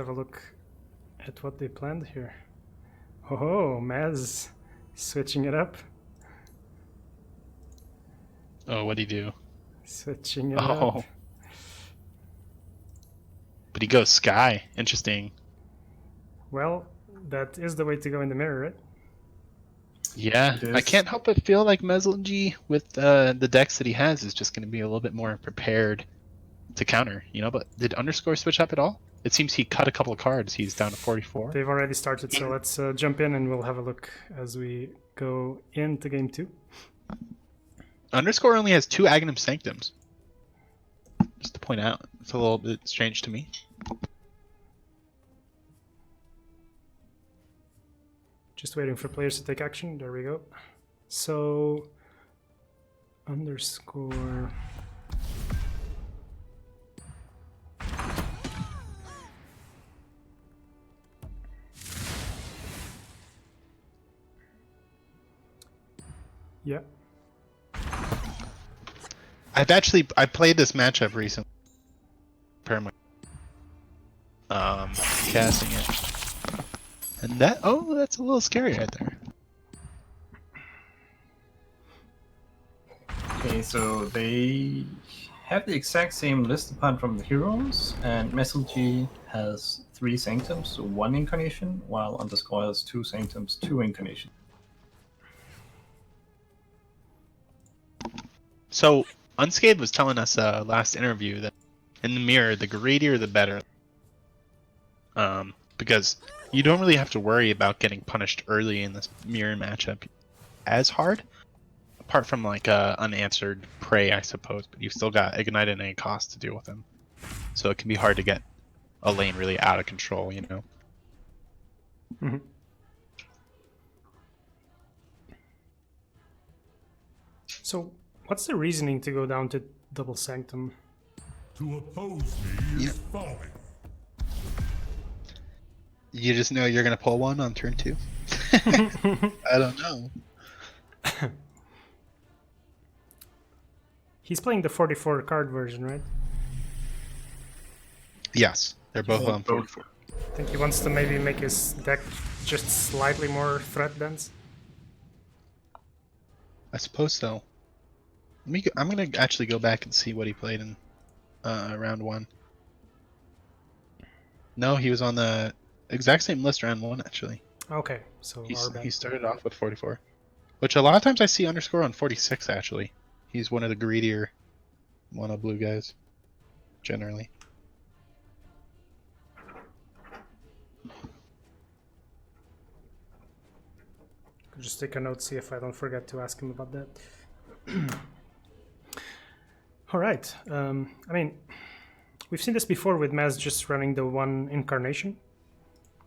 have a look at what they planned here. Oh, Maz switching it up. Oh, what'd he do? Switching it up. But he goes Sky. Interesting. Well, that is the way to go in the mirror, right? Yeah, I can't help but feel like Meziljie, with the decks that he has, is just going to be a little bit more prepared to counter, you know. But did Underscore switch up at all? It seems he cut a couple of cards. He's down to 44. They've already started, so let's jump in and we'll have a look as we go into game 2. Underscore only has 2 Aghanim Sanctums. Just to point out, it's a little bit strange to me. Just waiting for players to take action. There we go. So, Underscore. Yeah. I played this matchup recently. Casting it. And that's a little scary right there. Okay, so they have the exact same list apart from the heroes, and Meziljie has 3 Sanctums, so 1 Incarnation, while Underscore has 2 Sanctums, 2 Incarnation. So, Unscathed was telling us last interview that in the mirror, the greedier the better. Because you don't really have to worry about getting punished early in this mirror matchup as hard, apart from like unanswered prey, I suppose. But you've still got Ignite and a cost to deal with them, so it can be hard to get a lane really out of control, you know. Mm-hmm. So, what's the reasoning to go down to double Sanctum? To oppose me is folly. You just know you're gonna pull one on turn 2. I don't know. He's playing the 44 card version, right? Yes, they're both on 44. I think he wants to maybe make his deck just slightly more threat dense. I suppose so. I'm gonna actually go back and see what he played in round 1. No, he was on the exact same list round 1 actually. Okay, so He started off with 44, which a lot of times I see Underscore on 46 actually. He's one of the greedier mono blue guys, generally. Could just take a note, see if I don't forget to ask him about that. All right. I mean, we've seen this before with Maz just running the 1 Incarnation.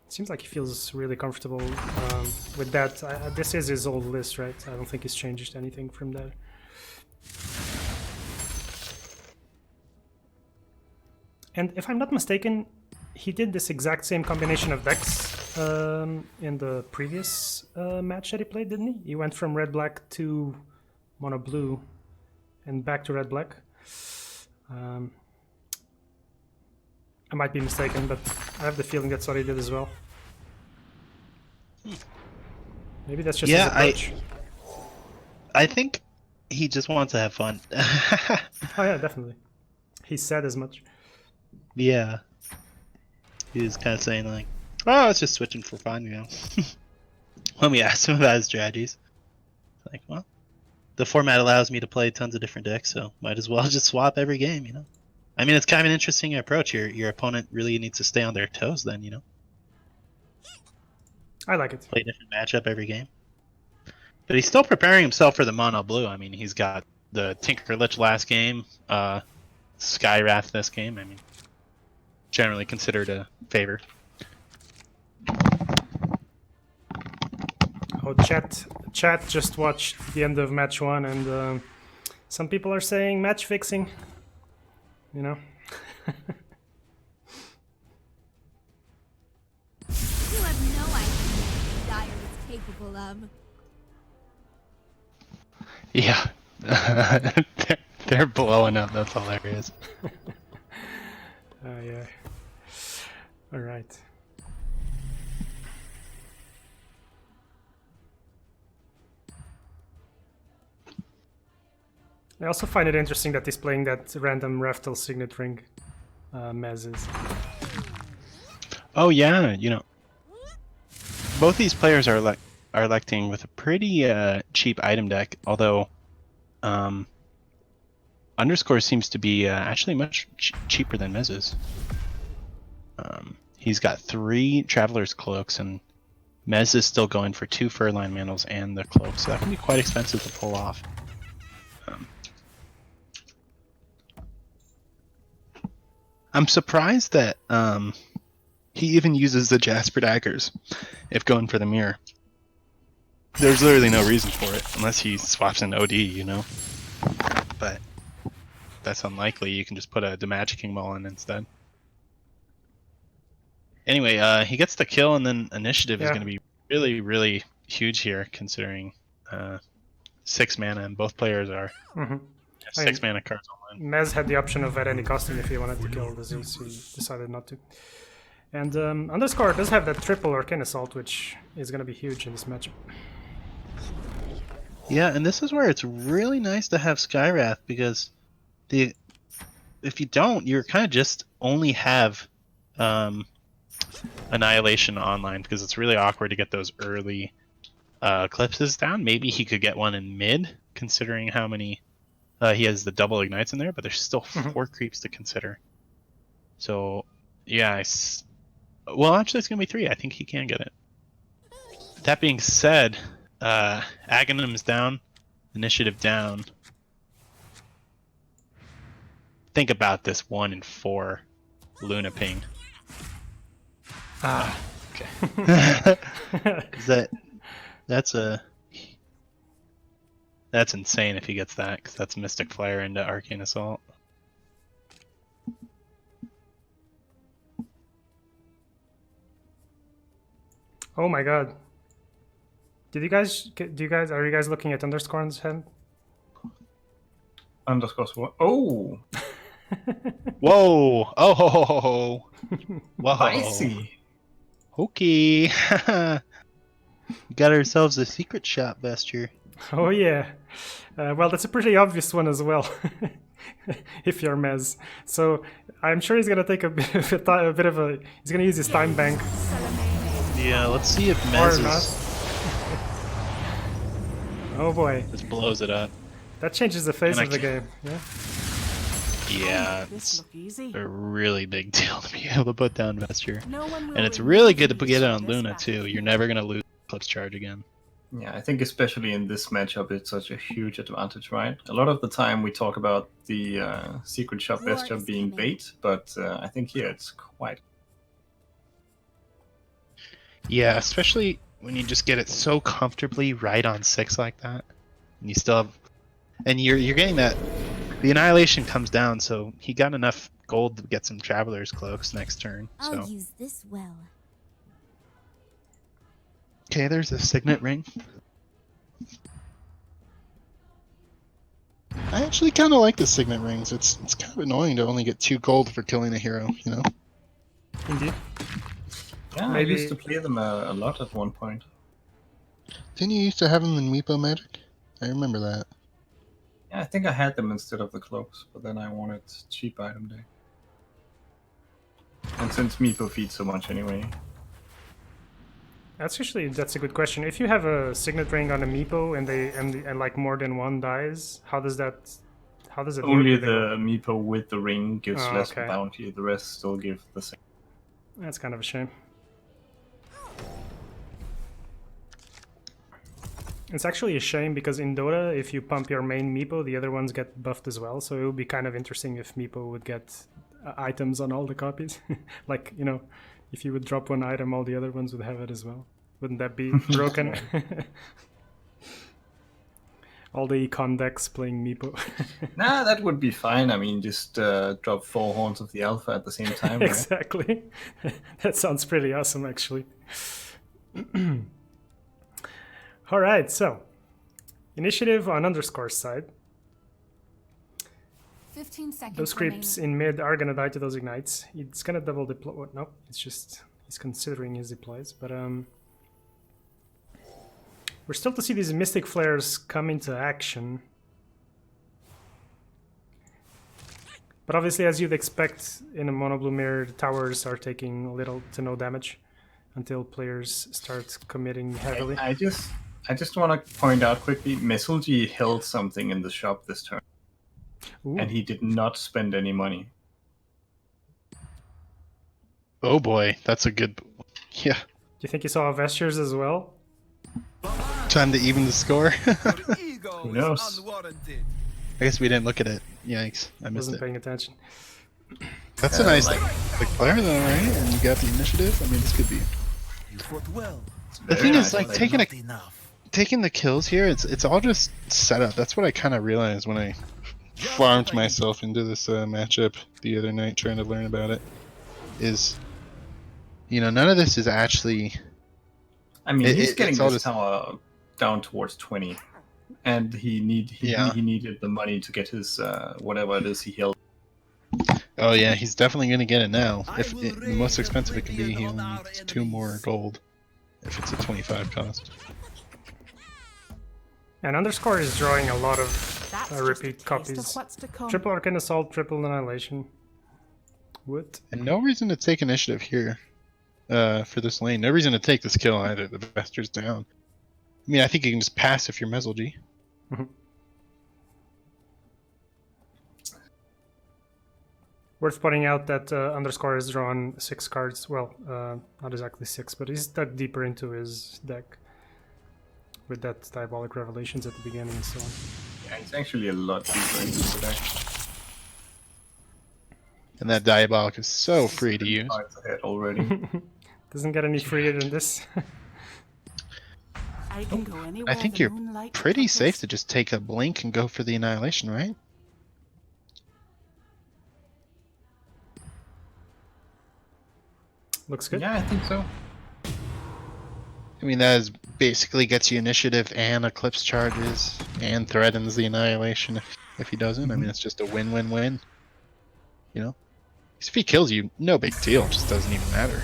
It seems like he feels really comfortable with that. This is his old list, right? I don't think he's changed anything from there. And if I'm not mistaken, he did this exact same combination of decks in the previous match that he played, didn't he? He went from red-black to mono-blue and back to red-black. I might be mistaken, but I have the feeling that's what he did as well. Maybe that's just his approach. I think he just wants to have fun. Oh yeah, definitely. He said as much. Yeah. He was kind of saying like, oh, it's just switching for fun, you know. When we asked him about his strategies, like, well, the format allows me to play tons of different decks, so might as well just swap every game, you know. I mean, it's kind of an interesting approach. Your opponent really needs to stay on their toes then, you know. I like it. Play a different matchup every game. But he's still preparing himself for the mono blue. I mean, he's got the Tinker Lich last game, Sky Wrath this game. I mean, generally considered a favor. Oh, chat just watched the end of match 1, and some people are saying match fixing. You know. You have no idea what Dire is capable of. Yeah. They're blowing up. That's hilarious. Yeah. All right. I also find it interesting that he's playing that random Raftel signet ring, Mez is. Oh yeah, both these players are electing with a pretty cheap item deck. Although, Underscore seems to be actually much cheaper than Mez's. He's got 3 Traveler's Cloaks, and Mez is still going for 2 Furline Mantles and the cloak, so that can be quite expensive to pull off. I'm surprised that he even uses the Jasper Daggers if going for the mirror. There's literally no reason for it, unless he swaps an OD, But that's unlikely. You can just put a Demagicking Maul in instead. Anyway, he gets the kill, and then initiative is going to be really, really huge here, considering 6 mana, and both players are 6 mana cards online. Mez had the option of at any costing if he wanted to kill the Zeus, he decided not to. And Underscore does have that triple Arcane Assault, which is going to be huge in this matchup. Yeah, and this is where it's really nice to have Skywrath, because if you don't, you're kind of just only have Annihilation online, because it's really awkward to get those early Eclipses down. Maybe he could get one in mid, considering how many he has the double ignites in there, but there's still 4 creeps to consider. So, yeah, well, actually, it's going to be 3. I think he can get it. That being said, Aghanim's down, initiative down. Think about this 1 in 4 Luna ping. Okay. That's insane if he gets that, because that's Mystic Flare into Arcane Assault. Oh my god. Are you guys looking at Underscore's hand? Underscore's what? Oh! Whoa! Oh! Whoa! Spicy! Okay. Got ourselves a secret shop, Bester. Oh yeah. Well, that's a pretty obvious one as well. If you're Mez. So I'm sure he's gonna take a bit of a. He's gonna use his time bank. Yeah, let's see if Mez Or not. is... Oh boy. Just blows it up. That changes the face And I of the can't- game. Yeah. Yeah, This it's look easy. a really big deal to be able to put down Vesture. No one will And it's remove really good to these get it from on this Luna, map. too. You're never going to lose Eclipse Charge again. Yeah, I think especially in this matchup, it's such a huge advantage, right? A lot of the time we talk about the secret shop War Vesture is being coming. bait, but I think here it's quite. Yeah, especially when you just get it so comfortably right on 6 like that. And you still have... And you're getting that... The Annihilation comes down, so he got enough gold to get some Traveler's Cloaks next turn. I'll So use this well. okay, there's a Signet Ring. I actually kind of like the Signet Rings. It's kind of annoying to only get 2 gold for killing a hero, Indeed. Yeah, Maybe- I used to play them a lot at one point. Didn't you used to have them in Meepo Magic? I remember that. Yeah, I think I had them instead of the cloaks, but then I wanted cheap item day. And since Meepo feeds so much anyway, That's a good question. If you have a signet ring on a Meepo and like more than one dies, how does it only work with the Meepo with the ring gives Oh, less okay. bounty, the rest still give the same. That's kind of a shame. It's actually a shame because in Dota, if you pump your main Meepo, the other ones get buffed as well. So it would be kind of interesting if Meepo would get items on all the copies. Like, if you would drop one item, all the other ones would have it as well. Wouldn't that be broken? All the econ decks playing Meepo. Nah, that would be fine. I mean, just drop 4 Horns of the Alpha at the same time, right? Exactly. That sounds pretty awesome, actually. All right, so initiative on Underscore's side. 15 seconds Those creeps in mid are gonna die to those ignites. It's gonna double deploy. What? Nope. It's just he's considering his deploys. But we're still to see these mystic flares come into action. But obviously, as you'd expect in a mono blue mirror, the towers are taking little to no damage until players start committing heavily. I just want to point out quickly, Meziljie held something in the shop this turn, Ooh. and he did not spend any money. Oh boy, that's a good. Yeah, Do you think you saw Vestures as well? time to even the score. Who knows? I guess we didn't look at it. Yikes, I missed Wasn't it. paying attention. That's a nice like player though, right? And you got the initiative. I mean, this could be. You fought well. The thing is, like, nice. taking the kills here, it's all just setup. That's what I kind of realized when I farmed myself into this matchup the other night, trying to learn about it. Is, you know, none of this is actually. I mean, he's getting it's all this just- tower down towards 20, and he needed the money to get his whatever it is he held. Oh yeah, he's definitely gonna get it now. If the most expensive it can be, he only needs 2 more gold. If it's a 25 cost. And Underscore is drawing a lot of That's just a repeat taste copies. of what's to come. Triple Arcane Assault, Triple Annihilation. What? And no reason to take initiative here. For this lane. No reason to take this kill either. The Vester's down. I mean, I think you can just pass if you're Meziljie. Worth pointing out that Underscore has drawn 6 cards. Well, not exactly 6, but he's dug deeper into his deck with that Diabolic Revelations at the beginning and so on. Yeah, it's actually a lot deeper into the deck. And that Diabolic is so free to use. Cards ahead already. Doesn't get any freer than this. I can go anywhere I think the you're moonlight pretty touches. safe to just take a blink and go for the Annihilation, right? Looks good. Yeah, I think so. I mean, that is basically gets you initiative and Eclipse charges and threatens the Annihilation if he doesn't. I mean, it's just a win-win-win. You know? If he kills you, no big deal. It just doesn't even matter.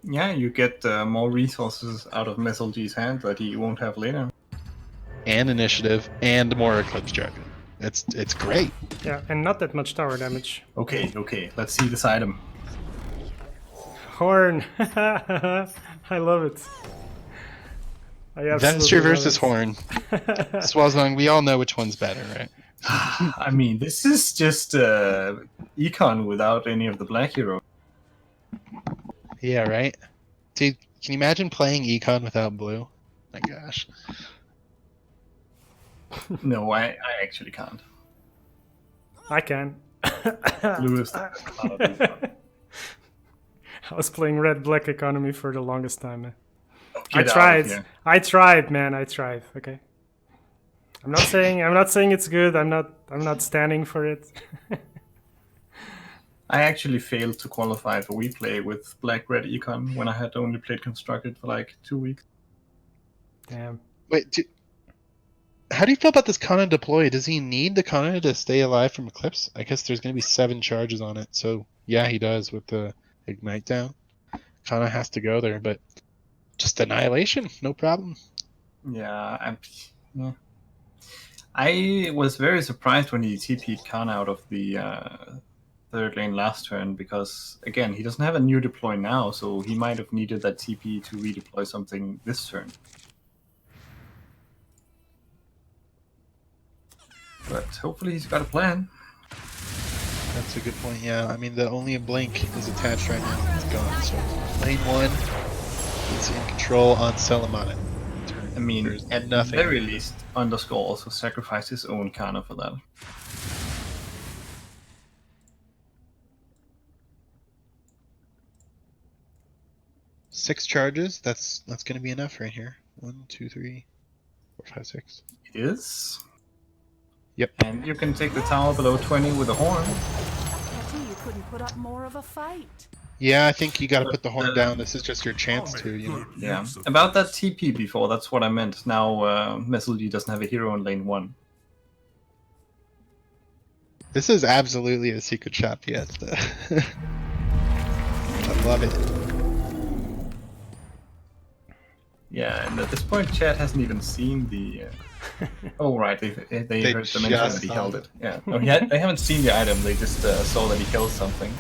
Yeah, you get more resources out of Meziljie's hand that he won't have later. And initiative and more Eclipse charges. It's great. Yeah, and not that much tower damage. Okay, let's see this item. Horn! I love it. I Venture absolutely love versus it. Horn. Swazong, we all know which one's better, right? I mean, this is just Econ without any of the black hero. Yeah, right? Dude, can you imagine playing Econ without blue? My gosh. No, I actually can't. I can. Blue is the out of Econ. I was playing red-black economy for the longest time. Man. Get I out of tried. here. I tried, man. I tried. Okay. I'm not saying it's good. I'm not standing for it. I actually failed to qualify for WePlay with black-red Econ when I had only played Constructed for like 2 weeks. Damn. Wait, how do you feel about this Kana deploy? Does he need the Kana to stay alive from Eclipse? I guess there's going to be 7 charges on it, so yeah, he does with the Ignite down. Kana has to go there, but just Annihilation, no problem. Yeah. I was very surprised when he TP'd Kana out of the third lane last turn because, again, he doesn't have a new deploy now, so he might have needed that TP to redeploy something this turn. But hopefully he's got a plan. That's a good point, yeah. I mean, the only blink is attached right now. It's gone, so lane 1 is in control on Salamana. I mean, There's at nothing. the very least, Underscore also sacrificed his own Kana for that. Six charges, that's going to be enough right here. 1, 2, 3, 4, 5, 6. It is. Yep. And you can take the tower below 20 with a horn. I pity you couldn't put up more of a fight. Yeah, I think you got to put the horn down. This is just your chance I'll to, make you know. good Yeah. use of About that TP before, that's what I meant. Now Meziljie doesn't have a hero in lane 1. This is absolutely a secret shop, yes. I love it. Yeah, and at this point, Chad hasn't even seen the. Oh right, they heard the mention just that he saw held it. it. Yeah, no, they haven't seen the item. They just saw that he killed something.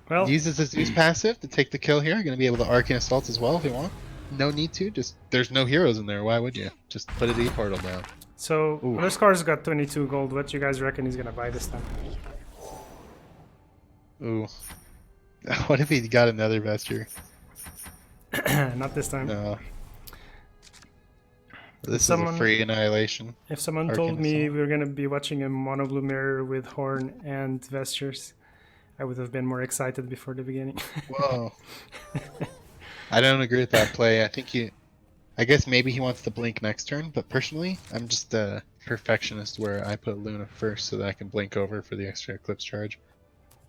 Well, Uses his Zeus passive to take the kill here. Going to be able to Arcane Assault as well if you want. No need to. Just there's no heroes in there. Why would you? Just put a D portal down. so Ooh. Underscore's got 22 gold. What you guys reckon he's gonna buy this time? Ooh. What if he got another vesture? Not this time. No. This is Someone- a free annihilation. If someone Arcane told me Assault. we were gonna be watching a mono blue mirror with horn and vestures, I would have been more excited before the beginning. Whoa. I don't agree with that play. I guess maybe he wants to blink next turn, but personally, I'm just a perfectionist where I put Luna first so that I can blink over for the extra Eclipse charge.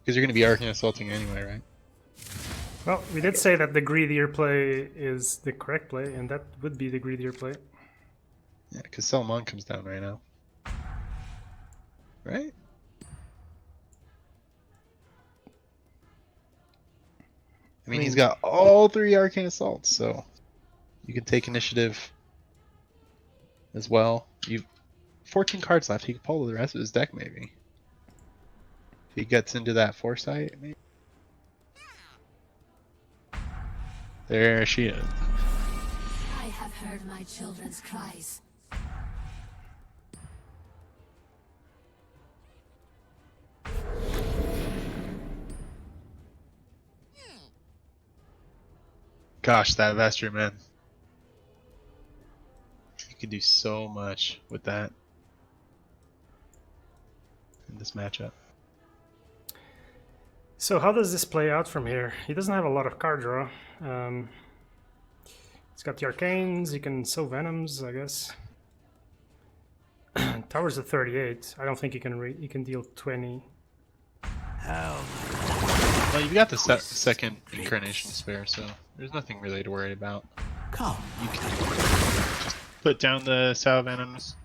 Because you're going to be Arcane Assaulting anyway, right? Well, we did say that the greedier play is the correct play, and that would be the greedier play. Yeah, because Salmon comes down right now. Right? I mean, he's got all 3 Arcane Assaults, so you can take initiative as well. You've 14 cards left. He can pull the rest of his deck, maybe. If he gets into that Foresight, maybe. There she is. I have heard my children's cries. Gosh, that Vesture, man. You can do so much with that in this matchup. So how does this play out from here? He doesn't have a lot of card draw. He's got the Arcanes, he can sow Venoms, I guess. Tower's at 38. I don't think he can deal 20. Well, you've got the second Incarnation spare, so there's nothing really to worry about. Come. You can just put down the Sow Venoms.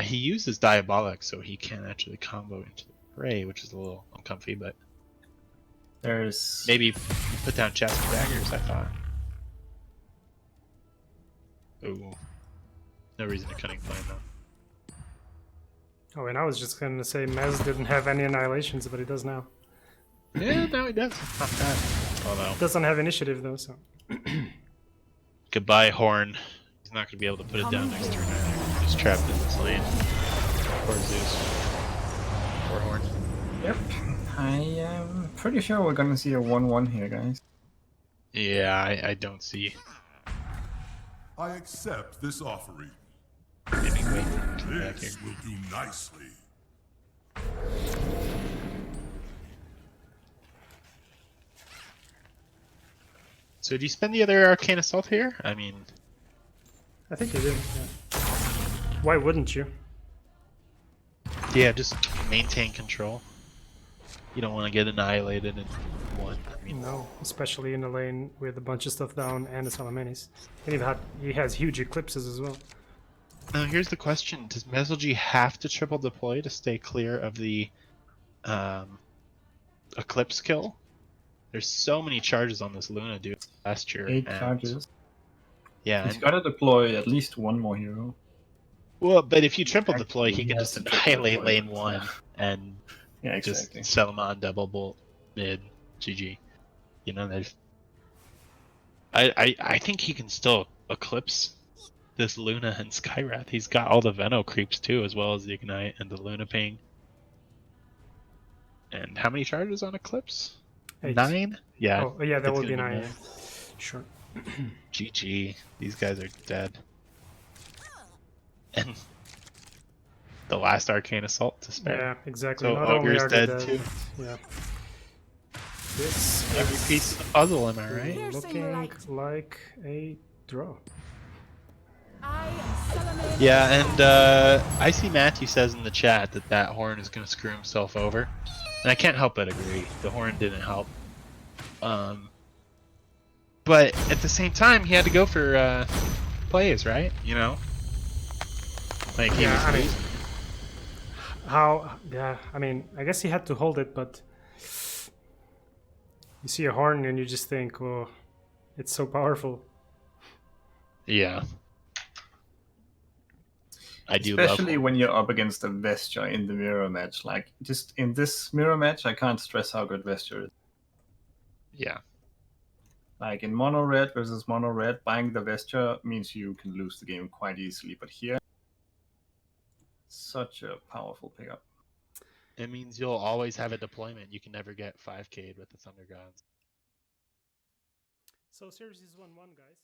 He uses Diabolic, so he can actually combo into the Prey, which is a little uncomfy, but There's maybe put down Chest of Daggers, I thought. Ooh. No reason to cunning plan though. Oh, and I was just gonna say Mez didn't have any annihilations, but he does now. Yeah, no, he does. Not bad. Although, Doesn't have initiative though, so. goodbye, Horn. He's not going to be able to put it down next turn either. He's trapped in this lane. Poor Zeus. Poor Horn. Yep. I am pretty sure we're gonna see a 1-1 here, guys. Yeah, I don't see. I accept this offering. Maybe wait for him to come back here. This will do nicely. So do you spend the other Arcane Assault here? I mean, I think you did. Yeah. Why wouldn't you? yeah, just maintain control. You don't want to get annihilated in one. I mean, No, especially in a lane with a bunch of stuff down and the Salamanis. And he has huge eclipses as well. now here's the question: does Meziljie have to triple deploy to stay clear of the Eclipse kill? There's so many charges on this Luna, dude. Last year, 8 and- charges. Yeah, He's and- got to deploy at least one more hero. well, but if you triple deploy, Actually, he can he just has to triple annihilate deploy, lane but, one and Yeah, exactly. just sell him on double bolt mid GG. You know, they've. I think he can still eclipse this Luna and Skywrath. He's got all the Veno creeps too, as well as the Ignite and the Luna Ping. And how many charges on Eclipse? 8. 9? Yeah. Oh, yeah, that it's would be gonna 9. Yeah. Sure. GG. These guys are dead. And the last Arcane Assault to spare. Yeah, exactly. So Not only Ogre's are they dead too. Yeah. This Every is piece of the puzzle, am I right? looking like a draw. Yeah, and I see Matthew says in the chat that horn is going to screw himself over. And I can't help but agree. The horn didn't help. But at the same time, he had to go for plays, right? You know, like he Yeah, was I mean, losing. how? Yeah, I mean, I guess he had to hold it, but you see a horn and you just think, oh, it's so powerful. Yeah, I do love. Especially Horn. when you're up against a Vesture in the mirror match. Like, just in this mirror match, I can't stress how good Vesture is. Yeah, Like, in mono red versus mono red, buying the Vesture means you can lose the game quite easily. But here, such a powerful pickup. it means you'll always have a deployment. You can never get 5K'd with the Thunder Gods. So series is 1-1, guys.